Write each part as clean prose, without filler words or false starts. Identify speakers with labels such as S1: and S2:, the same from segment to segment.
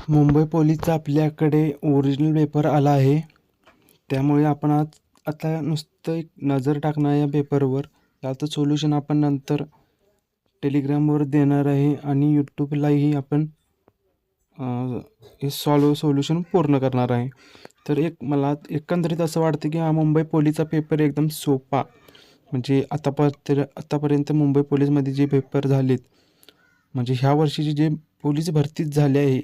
S1: मुंबई पोलीसचा आपल्याकडे original paper आला आहे. त्यामुळे आपण आता नुसतं एक नजर टाकणार या पेपरवर. याचं सोल्युशन आपण नंतर टेलिग्रामवर देणार आहे आणि यूट्यूबलाही आपण हे सोल्युशन पूर्ण करणार आहे. तर मला एकंदरीत असं वाटतं की हा मुंबई पोलीसचा पेपर एकदम सोपा, म्हणजे आतापर्यंत मुंबई पोलीसमध्ये जे पेपर झालेत, म्हणजे ह्या वर्षीचे जे पोलीस भरतीच झाले आहे,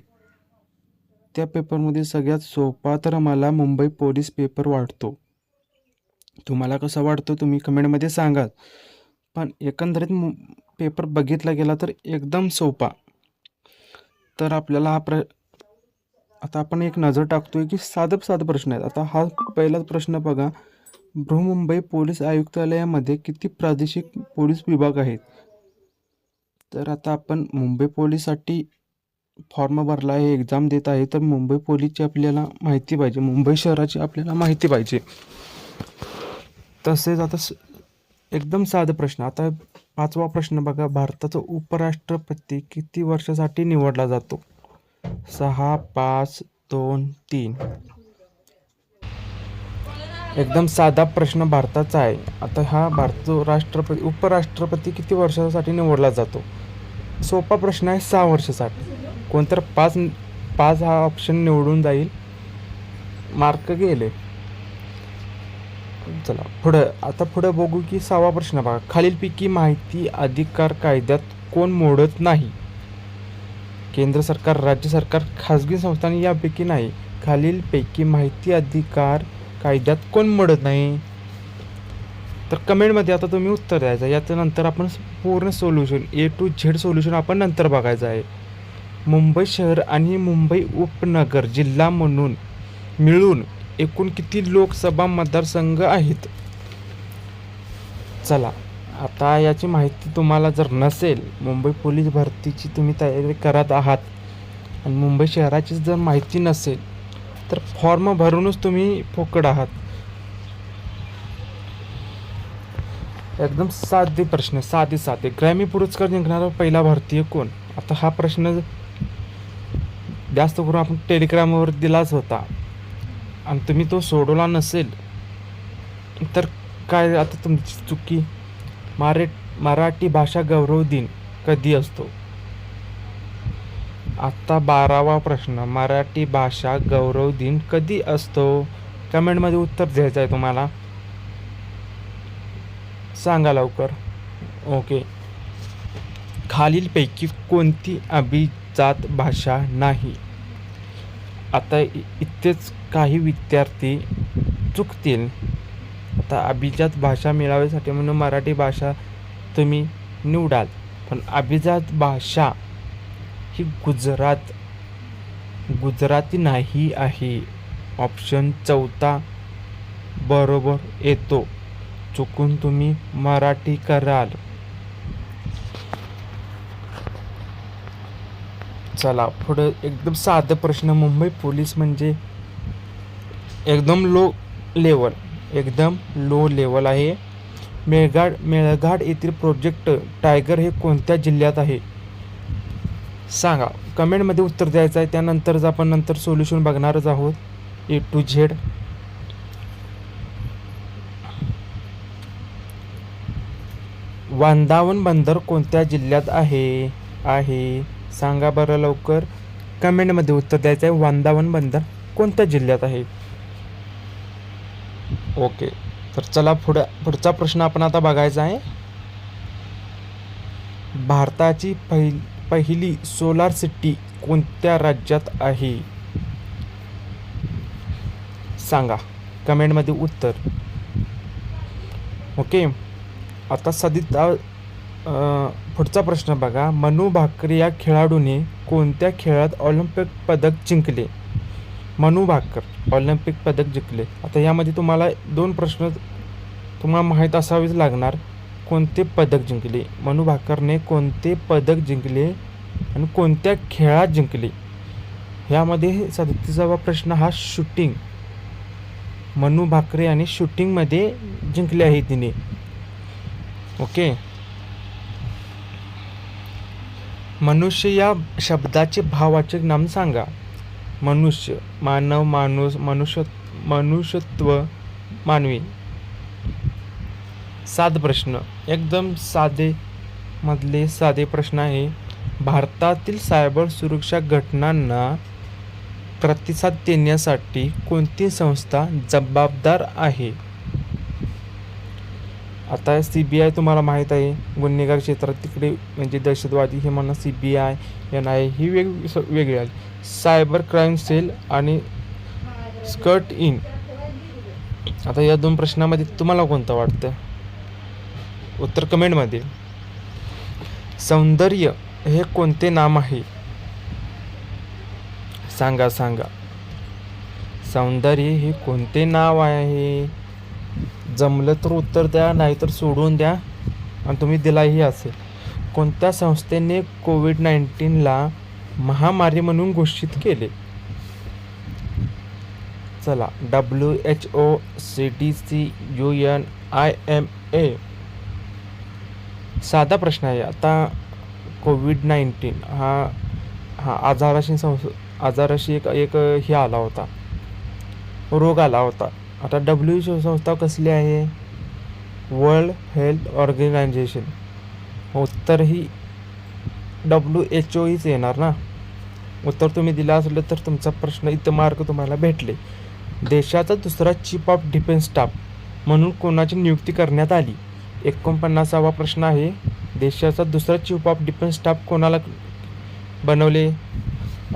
S1: त्या पेपरमध्ये सगळ्यात सोपा तर मला मुंबई पोलीस पेपर वाटतो. तुम्हाला कसा वाटतो तुम्ही कमेंटमध्ये सांगा. पण एकंदरीत पेपर बघितला गेला तर एकदम सोपा. तर आपल्याला आता आपण एक नजर टाकतोय की साधं प्रश्न आहेत. आता हा पहिलाच प्रश्न बघा, बृहन्मुंबई पोलीस आयुक्तालयामध्ये किती प्रादेशिक पोलीस विभाग आहेत? तर आता आपण मुंबई पोलीससाठी फॉर्म भरला आहे, एक्झाम देत आहे, तर मुंबई पोलीसची आपल्याला माहिती पाहिजे, मुंबई शहराची आपल्याला माहिती पाहिजे. तसेच आता एकदम साधा प्रश्न, आता 5वा प्रश्न बघा, भारताचा उपराष्ट्रपती किती वर्षासाठी निवडला जातो? 6, 5, 2, 3. एकदम साधा प्रश्न भारताचा आहे. आता हा भारताचा उपराष्ट्रपती किती वर्षासाठी निवडला जातो? सोपा प्रश्न आहे, 6 वर्षासाठी. कोणतर 5 हा ऑप्शन निवडून जाईल, मार्क गेले. चला पुढं बघू की 6वा प्रश्न बघा, खालीलपैकी माहिती अधिकार कायद्यात कोण मोडत नाही? केंद्र सरकार, राज्य सरकार, खाजगी संस्थांनी यापैकी नाही. खालीलपैकी माहिती अधिकार कायद्यात कोण मोडत नाही? तर कमेंटमध्ये आता तुम्ही उत्तर द्यायचं. याच्यानंतर आपण पूर्ण solution A to Z solution आपण नंतर बघायचं आहे. मुंबई शहर आणि मुंबई उपनगर जिल्हा म्हणून मिळून एकूण किती लोकसभा मतदारसंघ आहेत? चला, आता याची माहिती तुम्हाला जर नसेल, मुंबई पोलीस भरतीची तुम्ही तयारी करत आहात आणि मुंबई शहराची जर माहिती नसेल तर फॉर्म भरूनच तुम्ही फोकट आहात. एकदम साधे प्रश्न, साधे. ग्रॅमी पुरस्कार जिंकणारा पहिला भारतीय कोण? आता हा प्रश्न जास्त करून आपण टेलिग्रामवर दिलाच होता आणि तुम्ही तो सोडवला नसेल तर काय आता तुमची चुकी. मराठी भाषा गौरव दिन कधी असतो? आता 12वा प्रश्न, मराठी भाषा गौरव दिन कधी असतो? कमेंटमध्ये उत्तर द्यायचं आहे तुम्हाला, सांगा लवकर. ओके. खालीलपैकी कोणती अभिजात भाषा नाही? आता इथेच काही विद्यार्थी चुकतील. आता अभिजात भाषा मिळवण्यासाठी म्हणून मराठी भाषा तुम्ही निवडाल, पण अभिजात भाषा ही गुजराती नाही आहे. ऑप्शन 4 बरोबर येतो. चुकून तुम्ही मराठी कराल. चला पुढे एकदम साधा प्रश्न, मुंबई पोलीस म्हणजे एकदम लो लेवल आहे. मेळघाट येथील प्रोजेक्ट टायगर हे कोणत्या जिल्ह्यात आहे? सांगा, कमेंटमध्ये उत्तर द्यायचं आहे. त्यानंतरच आपण नंतर सोल्युशन बघणारच आहोत A to Z. वांदावन बंदर कोणत्या जिल्ह्यात आहे? सांगा बरं लवकर, कमेंटमध्ये उत्तर द्यायचं आहे. वांदावन बंदर कोणत्या जिल्ह्यात आहे? ओके. तर चला पुढचा प्रश्न आपण आता बघायचा आहे. भारताची पहिली सोलार सिटी कोणत्या राज्यात आहे? सांगा, कमेंटमध्ये उत्तर. ओके. आता पुढचा प्रश्न बघा, मनू भाकरे या खेळाडूने कोणत्या खेळात ऑलिम्पिक पदक जिंकले? मनू भाकर ऑलिम्पिक पदक जिंकले. आता यामध्ये तुम्हाला 2 प्रश्न तुम्हाला माहीत असावेच लागणार. कोणते पदक जिंकले? मनू भाकरने कोणते पदक जिंकले आणि कोणत्या खेळात जिंकले? ह्यामध्ये 37वा प्रश्न हा शूटिंग. मनू भाकरे आणि शूटिंगमध्ये जिंकले आहे तिने. ओके. मनुष्य या शब्दाचे भाववाचक नाम सांगा. मनुष्य, मानव, माणूस, मनुष्यत्व, मानवी. 7 प्रश्न, एकदम साधे मधले साधे प्रश्न आहे. भारतातील सायबर सुरक्षा घटनांना प्रतिसाद देण्यासाठी कोणती संस्था जबाबदार आहे? आता CBI तुम्हाला माहीत आहे, गुन्हेगार क्षेत्रात तिकडे म्हणजे दहशतवादी हे म्हणा CBI, NIA ही वेगळी आहे. सायबर क्राईम सेल आणि स्कर्ट इन. आता या 2 प्रश्नामध्ये तुम्हाला कोणतं वाटतं? उत्तर कमेंटमध्ये. सौंदर्य हे कोणते नाम आहे? सांगा. सौंदर्य हे कोणते नाव आहे? जमलं तर उत्तर द्या, नाहीतर सोडून द्या. आणि तुम्ही दिलाही असेल. कोणत्या संस्थेने कोविड-19ला महामारी म्हणून घोषित केले? चला, WHO, CDC, UN, IMA. साधा प्रश्न आहे. आता कोविड-19 हा आजाराशी एक हे आला होता, रोग आला होता. आता WHO संस्था कसली आहे? World Health Organization. उत्तर ही WHO हीच येणार ना. उत्तर तुम्ही दिलं असलं तर तुमचा प्रश्न इथं मार्क तुम्हाला भेटले. देशाचा दुसरा चीफ ऑफ डिफेन्स स्टाफ म्हणून कोणाची नियुक्ती करण्यात आली? 49वा प्रश्न आहे. देशाचा दुसरा चीफ ऑफ डिफेन्स स्टाफ कोणाला बनवले?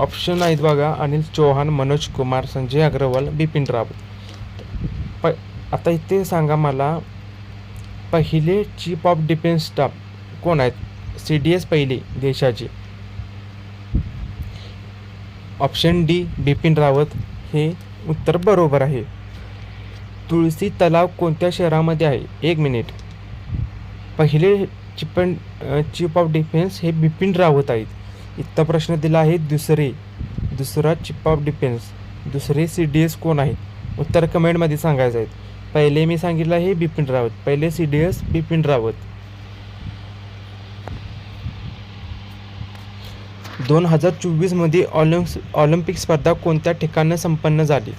S1: ऑप्शन आहेत बघा. अनिल चौहान, मनोज कुमार, संजय अग्रवाल, बिपिन रावत. आता इथे सांगा मला, पहिले चीफ ऑफ डिफेन्स स्टाफ कोण आहेत? CDS पहिले देशाचे. ऑप्शन डी बिपिन रावत हे उत्तर बरोबर आहे. तुळशी तलाव कोणत्या शहरामध्ये आहे? 1 मिनिट. पहिले चीफ ऑफ डिफेन्स हे बिपिन रावत आहेत. इथं प्रश्न दिला आहे दुसरा चीफ ऑफ डिफेन्स, दुसरे CDS कोण आहेत? उत्तर कमेंटमध्ये सांगायचं आहे. पहिले मी सांगितलं आहे बिपिन रावत, पहिले CDS बिपिन रावत. 2024 मध्ये ऑलिम्पिक स्पर्धा कोणत्या ठिकाणी संपन्न झाली?